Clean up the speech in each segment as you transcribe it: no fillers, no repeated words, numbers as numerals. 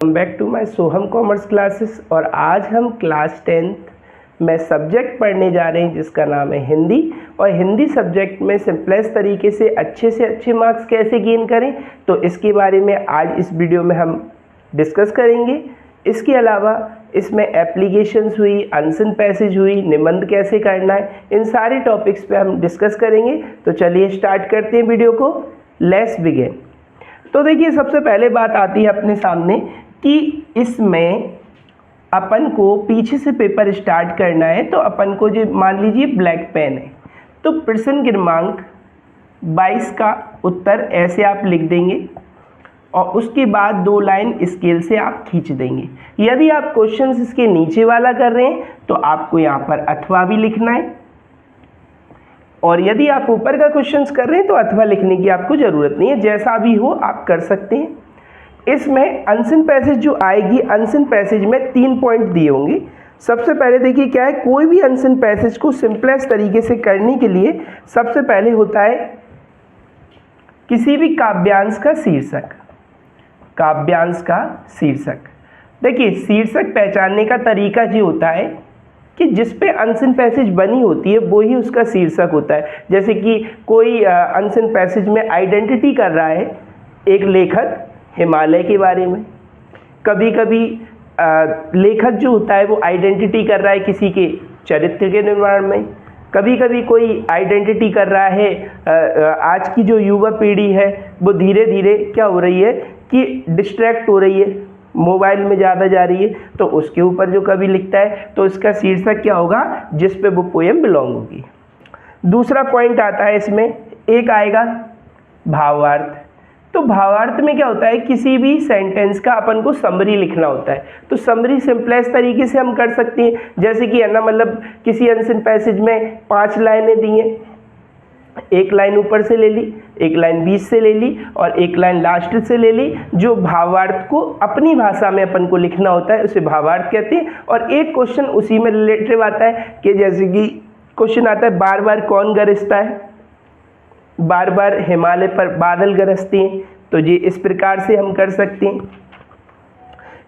Welcome back to my Soham commerce classes. और आज हम क्लास 10th में सब्जेक्ट पढ़ने जा रहे हैं जिसका नाम है हिंदी। और हिंदी सब्जेक्ट में सिंपलेस्ट तरीके से अच्छे मार्क्स कैसे गेन करें, तो इसके बारे में आज इस वीडियो में हम डिस्कस करेंगे। इसके अलावा इसमें एप्लीकेशंस हुई, अनसन पैसेज हुई, निबंध कैसे करना है, इन सारे टॉपिक्स पे हम डिस्कस करेंगे। तो चलिए स्टार्ट करते हैं वीडियो को। Let's begin. तो देखिए, सबसे पहले बात आती है अपने सामने कि इसमें अपन को पीछे से पेपर स्टार्ट करना है। तो अपन को जो मान लीजिए ब्लैक पेन है, तो प्रश्न क्रमांक 22 का उत्तर ऐसे आप लिख देंगे और उसके बाद 2 लाइन स्केल से आप खींच देंगे। यदि आप क्वेश्चंस इसके नीचे वाला कर रहे हैं तो आपको यहाँ पर अथवा भी लिखना है, और यदि आप ऊपर का क्वेश्चंस कर रहे हैं तो अथवा लिखने की आपको ज़रूरत नहीं है, जैसा भी हो आप कर सकते हैं। इसमें अनसन पैसेज जो आएगी, अनसन पैसेज में 3 पॉइंट दिए होंगे। सबसे पहले देखिए क्या है, कोई भी अनसन पैसेज को सिंपलेस्ट तरीके से करने के लिए सबसे पहले होता है किसी भी काव्यांश का शीर्षक। काव्यांश का शीर्षक, देखिए शीर्षक पहचानने का तरीका ये होता है कि जिस पे अनसन पैसेज बनी होती है वो ही उसका शीर्षक होता है। जैसे कि कोई अनसन पैसेज में आइडेंटिटी कर रहा है एक लेखक हिमालय के बारे में, कभी कभी लेखक जो होता है वो आइडेंटिटी कर रहा है किसी के चरित्र के निर्माण में, कभी कभी कोई आइडेंटिटी कर रहा है आज की जो युवा पीढ़ी है वो धीरे धीरे क्या हो रही है कि डिस्ट्रैक्ट हो रही है, मोबाइल में ज़्यादा जा रही है, तो उसके ऊपर जो कवि लिखता है तो इसका शीर्षक क्या होगा जिस पे वो पोएम बिलोंग होगी। दूसरा पॉइंट आता है इसमें, एक आएगा भावार्थ। तो भावार्थ में क्या होता है, किसी भी सेंटेंस का अपन को समरी लिखना होता है। तो समरी सिंपलेस्ट तरीके से हम कर सकते हैं, जैसे कि है ना, मतलब किसी अनसन पैसेज में 5 लाइनें दी हैं, एक लाइन ऊपर से ले ली, एक लाइन बीच से ले ली और एक लाइन लास्ट से ले ली। जो भावार्थ को अपनी भाषा में अपन को लिखना होता है उसे भावार्थ कहते हैं। और एक क्वेश्चन उसी में रिलेटिव आता है कि जैसे कि क्वेश्चन आता है बार बार कौन गरजता है, बार बार हिमालय पर बादल गरजते हैं, तो ये इस प्रकार से हम कर सकते हैं।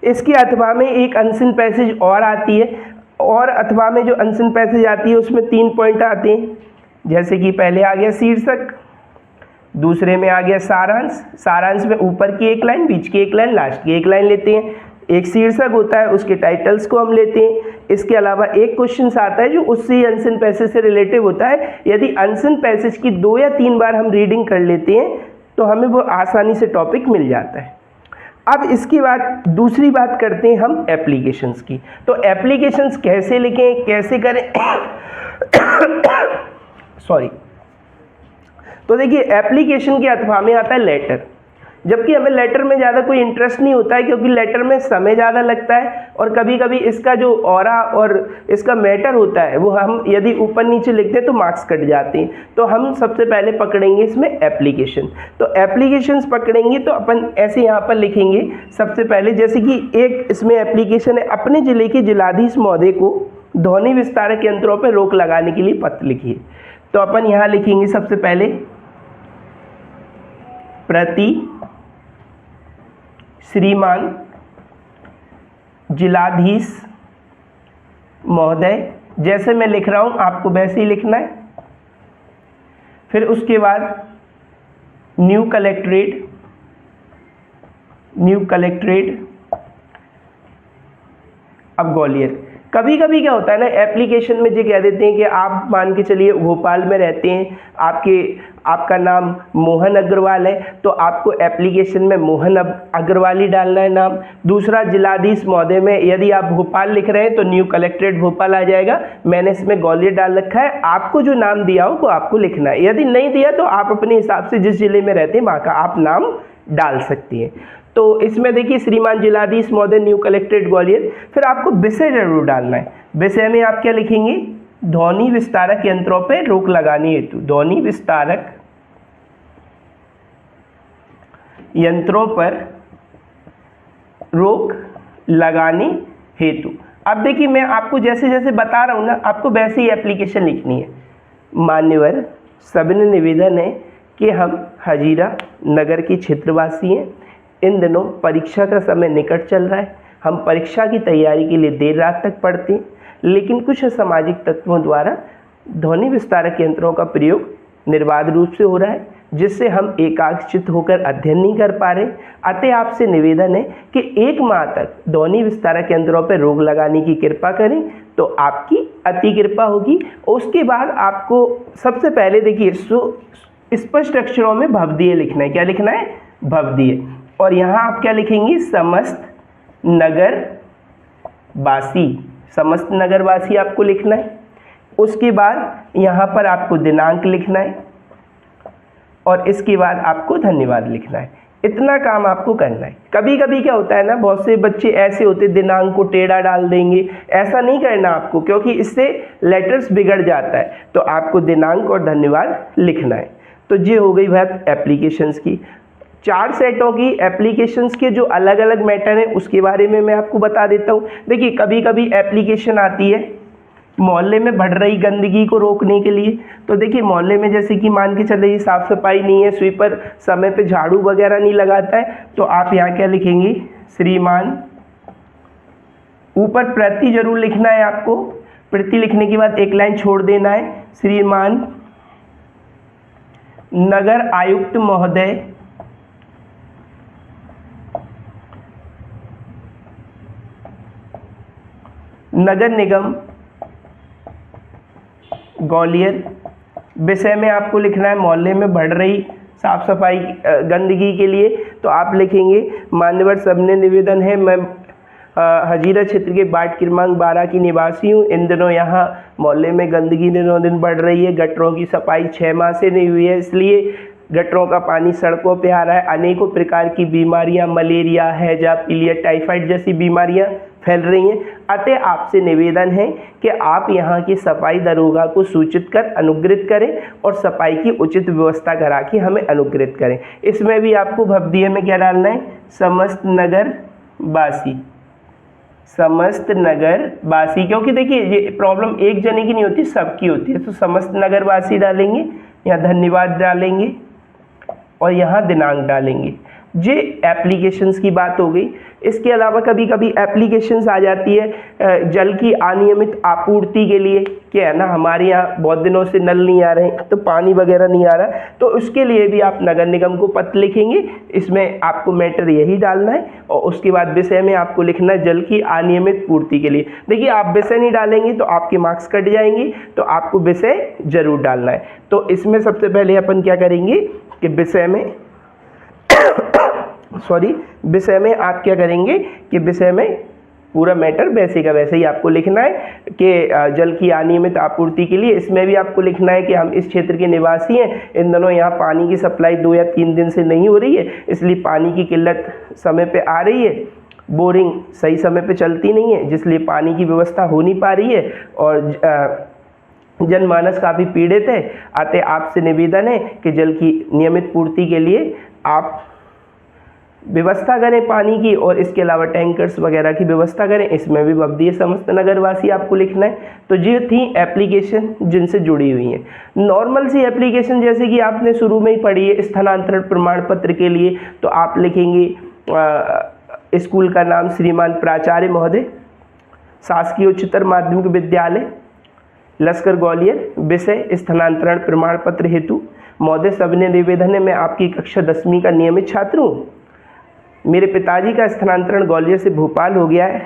इसके अथवा में एक अनसन पैसेज और आती है, और अथवा में जो अनसन पैसेज आती है उसमें 3 पॉइंट आते हैं। जैसे कि पहले आ गया शीर्षक, दूसरे में आ गया सारांश। सारांश में ऊपर की एक लाइन, बीच की एक लाइन, लास्ट की एक लाइन लेते हैं। एक शीर्षक होता है, उसके टाइटल्स को हम लेते हैं। इसके अलावा एक क्वेश्चन आता है जो उससे अनसन पैसेज से रिलेटिव होता है। यदि अनसन पैसेज की 2 या 3 बार हम रीडिंग कर लेते हैं तो हमें वो आसानी से टॉपिक मिल जाता है। अब इसके बाद दूसरी बात करते हैं हम एप्लीकेशंस की। तो एप्लीकेशंस कैसे लिखें, कैसे करें सॉरी। तो देखिए, एप्लीकेशन के अथवा में आता है लेटर, जबकि हमें लेटर में ज़्यादा कोई इंटरेस्ट नहीं होता है क्योंकि लेटर में समय ज़्यादा लगता है, और कभी कभी इसका जो ऑरा और इसका मैटर होता है वो हम यदि ऊपर नीचे लिखते हैं तो मार्क्स कट जाते हैं। तो हम सबसे पहले पकड़ेंगे इसमें एप्लीकेशन। तो एप्लीकेशंस पकड़ेंगे तो अपन ऐसे यहाँ पर लिखेंगे सबसे पहले, जैसे कि एक इसमें एप्लीकेशन है, अपने जिले के जिलाधीश महोदय को ध्वनि विस्तारक यंत्रों पर रोक लगाने के लिए पत्र लिखिए। तो अपन यहाँ लिखेंगे सबसे पहले प्रति श्रीमान जिलाधीश महोदय, जैसे मैं लिख रहा हूँ आपको वैसे ही लिखना है। फिर उसके बाद न्यू कलेक्ट्रेट अब ग्वालियर। कभी कभी क्या होता है ना, एप्लीकेशन में ये कह देते हैं कि आप मान के चलिए भोपाल में रहते हैं, आपका नाम मोहन अग्रवाल है, तो आपको एप्लीकेशन में मोहन अग्रवाल ही डालना है नाम। दूसरा, जिलाधीश महोदय में यदि आप भोपाल लिख रहे हैं तो न्यू कलेक्ट्रेट भोपाल आ जाएगा, मैंने इसमें ग्वालियर डाल रखा है। आपको जो नाम दिया हो वो आपको लिखना है, यदि नहीं दिया तो आप अपने हिसाब से जिस जिले में रहते हैं वहाँ का आप नाम डाल सकती हैं। तो इसमें देखिए श्रीमान जिलाधीश महोदय न्यू कलेक्ट्रेट ग्वालियर। फिर आपको विषय जरूर डालना है। विषय में आप क्या लिखेंगे, ध्वनि विस्तारक यंत्रों पर रोक लगाने हेतु, ध्वनि विस्तारक यंत्रों पर रोक लगाने हेतु। अब देखिए, मैं आपको जैसे जैसे बता रहा हूँ ना, आपको वैसे ही एप्लीकेशन लिखनी है। मान्यवर सविनय निवेदन है कि हम हजीरा नगर के क्षेत्रवासी हैं, इन दिनों परीक्षा का समय निकट चल रहा है, हम परीक्षा की तैयारी के लिए देर रात तक पढ़ते हैं, लेकिन कुछ असामाजिक तत्वों द्वारा ध्वनि विस्तारक यंत्रों का प्रयोग निर्बाध रूप से हो रहा है, जिससे हम एकाग्रचित्त होकर अध्ययन नहीं कर पा रहे। अतः आपसे निवेदन है कि 1 माह तक ध्वनि विस्तारक यंत्रों पर रोक लगाने की कृपा करें, तो आपकी अति कृपा होगी। उसके बाद आपको सबसे पहले देखिए स्पष्ट अक्षरों में भवदीय लिखना है। क्या लिखना है? भवदीय। और यहाँ आप क्या लिखेंगे? समस्त नगरवासी, समस्त नगरवासी आपको लिखना है। उसके बाद यहाँ पर आपको दिनांक लिखना है और इसके बाद आपको धन्यवाद लिखना है। इतना काम आपको करना है। कभी कभी क्या होता है ना, बहुत से बच्चे ऐसे होते दिनांक को टेढ़ा डाल देंगे, ऐसा नहीं करना आपको, क्योंकि इससे लेटर्स बिगड़ जाता है। तो आपको दिनांक और धन्यवाद लिखना है। तो ये हो गई बात एप्लीकेशंस की। 4 सेटों की एप्लीकेशंस के जो अलग अलग मैटर हैं उसके बारे में मैं आपको बता देता हूँ। देखिए कभी कभी एप्लीकेशन आती है मोहल्ले में बढ़ रही गंदगी को रोकने के लिए। तो देखिए मोहल्ले में जैसे कि मान के चलिए साफ़ सफाई नहीं है, स्वीपर समय पे झाड़ू वगैरह नहीं लगाता है, तो आप यहाँ क्या लिखेंगे? श्रीमान। ऊपर प्रति जरूर लिखना है आपको। प्रति लिखने के बाद एक लाइन छोड़ देना है, श्रीमान नगर आयुक्त महोदय नगर निगम ग्वालियर। विषय में आपको लिखना है मोहल्ले में बढ़ रही साफ सफाई गंदगी के लिए, तो आप लिखेंगे मान्यवर सबने निवेदन है, मैं हजीरा क्षेत्र के वार्ड क्रमांक 12 की निवासी हूँ। इन दिनों यहाँ मोहल्ले में गंदगी दिनों दिन बढ़ रही है। गटरों की सफाई 6 माह से नहीं हुई है, इसलिए गटरों का पानी सड़कों पे आ रहा है। अनेकों प्रकार की बीमारियां, मलेरिया, हैजा, पीलिया, टाइफाइड जैसी बीमारियां फैल रही हैं। अतः आपसे निवेदन है कि आप यहाँ की सफाई दरोगा को सूचित कर अनुग्रहित करें और सफाई की उचित व्यवस्था करा के हमें अनुग्रहित करें। इसमें भी आपको भवदीय में क्या डालना है? समस्त नगर वासी, समस्त नगर वासी, क्योंकि देखिए ये प्रॉब्लम एक जने की नहीं होती, सबकी होती है। तो समस्त नगरवासी डालेंगे, यहाँ धन्यवाद डालेंगे और यहाँ दिनांक डालेंगे। ये एप्लीकेशंस की बात हो गई। इसके अलावा कभी कभी एप्लीकेशंस आ जाती है जल की अनियमित आपूर्ति के लिए। क्या है ना, हमारे यहाँ बहुत दिनों से नल नहीं आ रहे हैं, तो पानी वगैरह नहीं आ रहा, तो उसके लिए भी आप नगर निगम को पत्र लिखेंगे। इसमें आपको मैटर यही डालना है और उसके बाद विषय में आपको लिखना है जल की अनियमित पूर्ति के लिए। देखिए आप विषय नहीं डालेंगे तो आपके मार्क्स कट जाएंगे, तो आपको विषय जरूर डालना है। तो इसमें सबसे पहले अपन क्या करेंगे कि विषय में विषय में आप क्या करेंगे कि विषय में पूरा मैटर वैसे का वैसे ही आपको लिखना है कि जल की अनियमित आपूर्ति के लिए। इसमें भी आपको लिखना है कि हम इस क्षेत्र के निवासी हैं, इन दिनों यहाँ पानी की सप्लाई 2 या 3 दिन से नहीं हो रही है, इसलिए पानी की किल्लत समय पे आ रही है, बोरिंग सही समय पे चलती नहीं है, जिसलिए पानी की व्यवस्था हो नहीं पा रही है और जनमानस काफ़ी पीड़ित है। अतः आपसे निवेदन है कि जल की नियमित पूर्ति के लिए आप व्यवस्था करें पानी की, और इसके अलावा टैंकर्स वगैरह की व्यवस्था करें। इसमें भी भवदीय समस्त नगरवासी आपको लिखना है। तो ये थी एप्लीकेशन जिनसे जुड़ी हुई हैं। नॉर्मल सी एप्लीकेशन जैसे कि आपने शुरू में ही पढ़ी है स्थानांतरण प्रमाण पत्र के लिए, तो आप लिखेंगे स्कूल का नाम श्रीमान प्राचार्य महोदय, शासकीय उच्चतर माध्यमिक विद्यालय लश्कर ग्वालियर, विषय स्थानांतरण प्रमाण पत्र हेतु। महोदय सबने निवेदन है, मैं आपकी कक्षा 10वीं का नियमित छात्र हूँ। मेरे पिताजी का स्थानांतरण ग्वालियर से भोपाल हो गया है,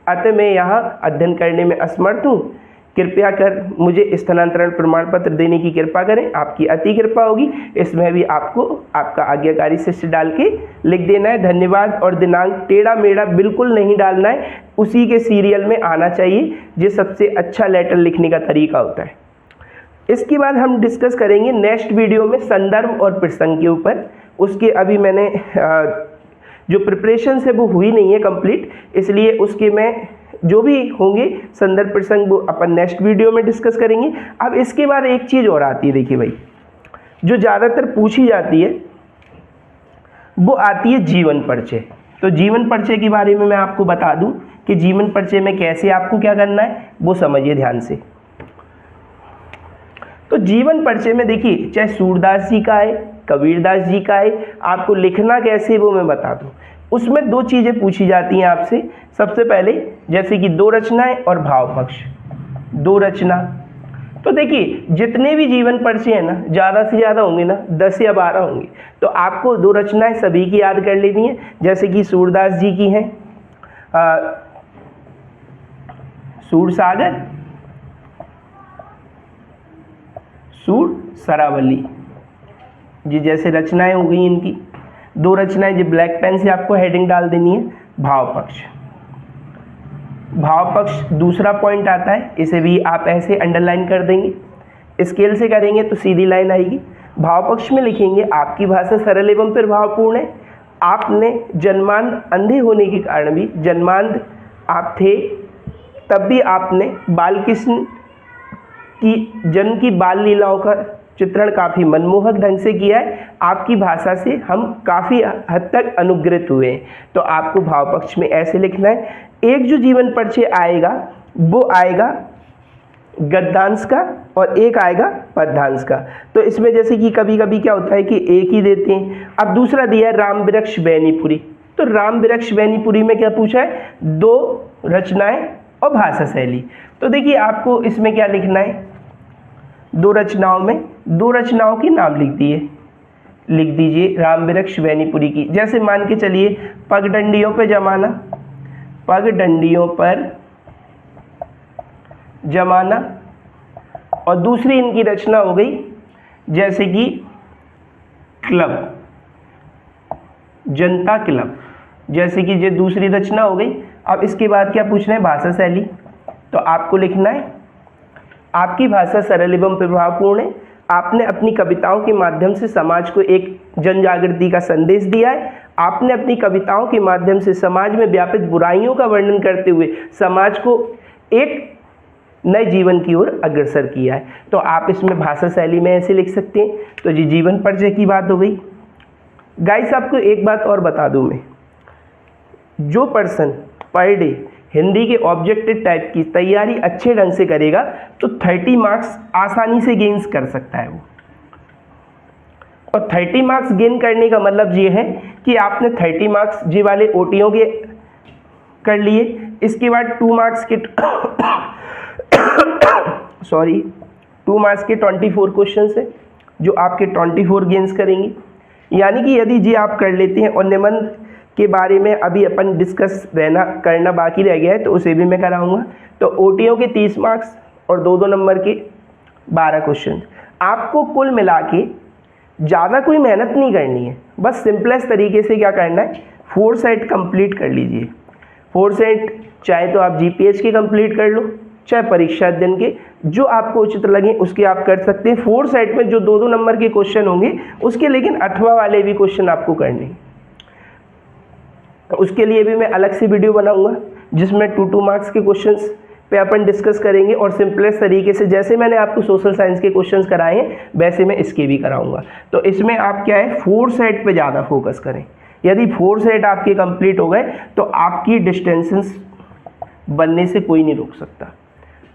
अतः मैं यहाँ अध्ययन करने में असमर्थ हूँ। कृपया कर मुझे स्थानांतरण प्रमाण पत्र देने की कृपा करें, आपकी अति कृपा होगी। इसमें भी आपको आपका आज्ञाकारी शिष्य डाल के लिख देना है। धन्यवाद और दिनांक टेढ़ा मेढ़ा बिल्कुल नहीं डालना है, उसी के सीरियल में आना चाहिए। ये सबसे अच्छा लेटर लिखने का तरीका होता है। इसके बाद हम डिस्कस करेंगे नेक्स्ट वीडियो में संदर्भ और प्रसंग के ऊपर। उसके अभी मैंने जो प्रिपरेशन है वो हुई नहीं है कंप्लीट, इसलिए उसके में जो भी होंगे संदर्भ प्रसंग वो अपन नेक्स्ट वीडियो में डिस्कस करेंगे। अब इसके बाद एक चीज़ और आती है, देखिए भाई, जो ज़्यादातर पूछी जाती है वो आती है जीवन परिचय। तो जीवन परिचय के बारे में मैं आपको बता दूं कि जीवन परिचय में कैसे आपको क्या करना है वो समझिए ध्यान से। तो जीवन परिचय में देखिए, चाहे सूरदास जी का है, कबीरदास जी का है। आपको लिखना कैसे वो मैं बता दूं। उसमें दो चीज़ें पूछी जाती हैं आपसे। सबसे पहले जैसे कि दो रचनाएं और भाव पक्ष। दो रचना, तो देखिए जितने भी जीवन परिचय हैं ना, ज़्यादा से ज़्यादा होंगे ना, 10 या 12 होंगे। तो आपको दो रचनाएं सभी की याद कर लेनी है। जैसे कि सूरदास जी की हैं सूरसागर, सूर सरावली जी, जैसे रचनाएं हो गई इनकी। दो रचनाएं जो ब्लैक पेन से आपको हेडिंग डाल देनी है। भाव पक्ष, भाव पक्ष दूसरा पॉइंट आता है, इसे भी आप ऐसे अंडरलाइन कर देंगे। स्केल से करेंगे तो सीधी लाइन आएगी। भाव पक्ष में लिखेंगे आपकी भाषा सरल एवं प्रभावपूर्ण है। आपने जन्मांध अंधे होने के कारण भी, जन्मांध आप थे तब भी आपने बालकृष्ण की जन्म की बाल लीलाओं का चित्रण काफ़ी मनमोहक ढंग से किया है। आपकी भाषा से हम काफ़ी हद तक अनुग्रहित हुए हैं। तो आपको भाव पक्ष में ऐसे लिखना है। एक जो जीवन परिचय आएगा वो आएगा गद्यांश का और एक आएगा पद्यांश का। तो इसमें जैसे कि कभी कभी क्या होता है कि एक ही देते हैं। अब दूसरा दिया है राम वृक्ष बैनीपुरी। तो राम वृक्ष बैनीपुरी में क्या पूछा है, दो रचनाएं और भाषा शैली। तो देखिए आपको इसमें क्या लिखना है, दो रचनाओं में दो रचनाओं के नाम लिख दीजिए राम वृक्ष बैनीपुरी की। जैसे मान के चलिए पगडंडियों पे जमाना, पगडंडियों पर जमाना। और दूसरी इनकी रचना हो गई जैसे कि क्लब, जनता क्लब, जैसे कि ये दूसरी रचना हो गई। अब इसके बाद क्या पूछना है, भाषा शैली। तो आपको लिखना है आपकी भाषा सरल एवं प्रभावपूर्ण है। आपने अपनी कविताओं के माध्यम से समाज को एक जन जागृति का संदेश दिया है। आपने अपनी कविताओं के माध्यम से समाज में व्यापित बुराइयों का वर्णन करते हुए समाज को एक नए जीवन की ओर अग्रसर किया है। तो आप इसमें भाषा शैली में ऐसे लिख सकते हैं। तो जी जीवन परिचय की बात हो गई। गाइस आपको एक बात और बता दूं मैं, जो पर्सन पर डे हिंदी के ऑब्जेक्टिव टाइप की तैयारी अच्छे ढंग से करेगा तो 30 मार्क्स आसानी से गेन्स कर सकता है वो। और 30 मार्क्स गेन करने का मतलब ये है कि आपने 30 मार्क्स जी वाले ओटीओ के कर लिए। इसके बाद 2 मार्क्स के 2 मार्क्स के 24 क्वेश्चन है जो आपके 24 गेन्स करेंगे। यानी कि यदि जी आप कर लेते हैं, और निबंध के बारे में अभी अपन डिस्कस करना बाकी रह गया है तो उसे भी मैं कराऊंगा। तो ओटीओ के 30 मार्क्स और 2-2 नंबर के 12 क्वेश्चन। आपको कुल मिला के ज़्यादा कोई मेहनत नहीं करनी है, बस सिंपलेस्ट तरीके से क्या करना है, 4 सेट कंप्लीट कर लीजिए। 4 सेट चाहे तो आप जीपीएच के कंप्लीट कर लो, चाहे परीक्षा दिन के, जो आपको उचित लगे उसके आप कर सकते हैं। 4 सेट में जो 2-2 नंबर के क्वेश्चन होंगे उसके लेकिन 8वां वाले भी क्वेश्चन आपको करने हैं। उसके लिए भी मैं अलग से वीडियो बनाऊंगा जिसमें 2-2 मार्क्स के क्वेश्चंस पे अपन डिस्कस करेंगे। और सिंपलेस्ट तरीके से जैसे मैंने आपको सोशल साइंस के क्वेश्चंस कराए हैं वैसे मैं इसके भी कराऊंगा। तो इसमें आप क्या है, 4 सेट पे ज़्यादा फोकस करें। यदि 4 सेट आपके कंप्लीट हो गए तो आपकी डिस्टेंसेस बनने से कोई नहीं रोक सकता,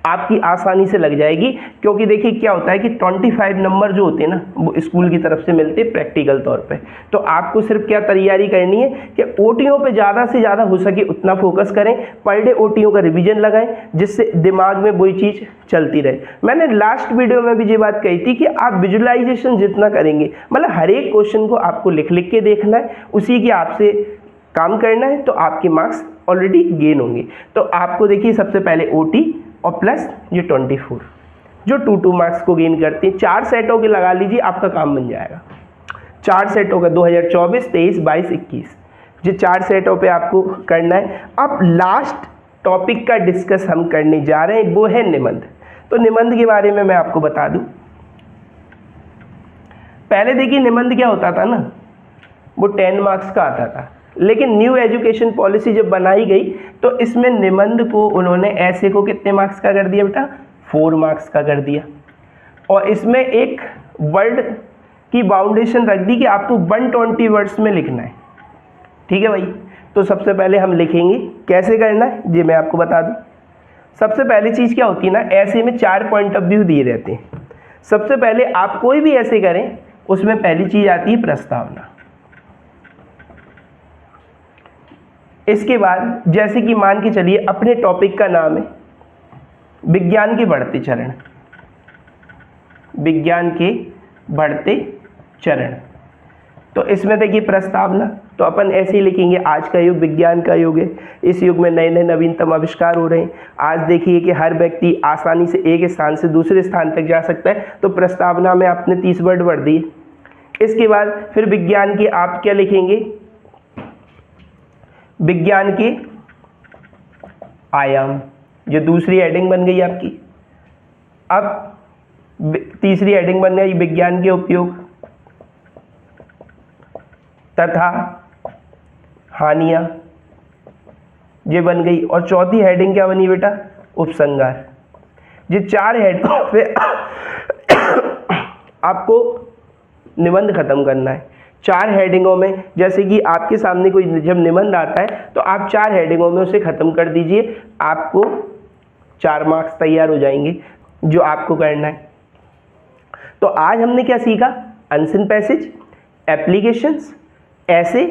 आपकी आसानी से लग जाएगी। क्योंकि देखिए क्या होता है कि 25 नंबर जो होते हैं ना वो स्कूल की तरफ से मिलते हैं प्रैक्टिकल तौर पे। तो आपको सिर्फ क्या तैयारी करनी है कि ओटीओ पे ज़्यादा से ज़्यादा हो सके उतना फोकस करें। पर डे ओटीओ का रिवीजन लगाएं जिससे दिमाग में वही चीज़ चलती रहे। मैंने लास्ट वीडियो में भी ये बात कही थी कि आप विजुअलाइजेशन जितना करेंगे, मतलब हर एक क्वेश्चन को आपको लिख लिख के देखना है, उसी की आपसे काम करना है, तो आपके मार्क्स ऑलरेडी गेन होंगे। तो आपको देखिए सबसे पहले ओटी और प्लस ये 24 जो 2-2 मार्क्स को गेन करते हैं, 4 सेटों के लगा लीजिए, आपका काम बन जाएगा। 4 सेटों का 2024, 23, 22, 21 ये 4 सेटों पे आपको करना है। अब लास्ट टॉपिक का डिस्कस हम करने जा रहे हैं, वो है निबंध। तो निबंध के बारे में मैं आपको बता दूं। पहले देखिए निबंध क्या होता था ना, वो 10 मार्क्स का आता था, लेकिन न्यू एजुकेशन पॉलिसी जब बनाई गई तो इसमें निबंध को उन्होंने ऐसे को कितने मार्क्स का कर दिया बेटा, 4 मार्क्स का कर दिया। और इसमें एक वर्ड की बाउंडेशन रख दी कि आपको 120 वर्ड्स में लिखना है। ठीक है भाई, तो सबसे पहले हम लिखेंगे, कैसे करना है ये मैं आपको बता दूं। सबसे पहली चीज़ क्या होती है ना, ऐसे में 4 पॉइंट ऑफ व्यू दिए रहते हैं। सबसे पहले आप कोई भी ऐसे करें उसमें पहली चीज आती है प्रस्तावना। इसके बाद जैसे कि मान के चलिए अपने टॉपिक का नाम है विज्ञान के बढ़ते चरण, विज्ञान के बढ़ते चरण, तो इसमें देखिए प्रस्तावना, तो अपन ऐसे ही लिखेंगे आज का युग विज्ञान का युग है, इस युग में नए नए नवीनतम आविष्कार हो रहे हैं। आज देखिए कि हर व्यक्ति आसानी से एक स्थान से दूसरे स्थान तक जा सकता है, तो प्रस्तावना में आपने 30 वर्ड भर दिए। इसके बाद फिर विज्ञान के आप क्या लिखेंगे, विज्ञान के आयाम, जो दूसरी हेडिंग बन गई आपकी। अब तीसरी हेडिंग बन गई विज्ञान के उपयोग तथा हानियां, ये बन गई। और चौथी हेडिंग क्या बनी बेटा, उपसंहार। ये 4 हेडिंगों पे आपको निबंध खत्म करना है। 4 हेडिंगों में, जैसे कि आपके सामने कोई जब निबंध आता है तो आप 4 हेडिंगों में उसे खत्म कर दीजिए, आपको 4 मार्क्स तैयार हो जाएंगे जो आपको करना है। तो आज हमने क्या सीखा, अनसीन पैसेज, एप्लीकेशंस, ऐसे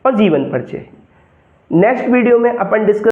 और जीवन परिचय। नेक्स्ट वीडियो में अपन डिस्कस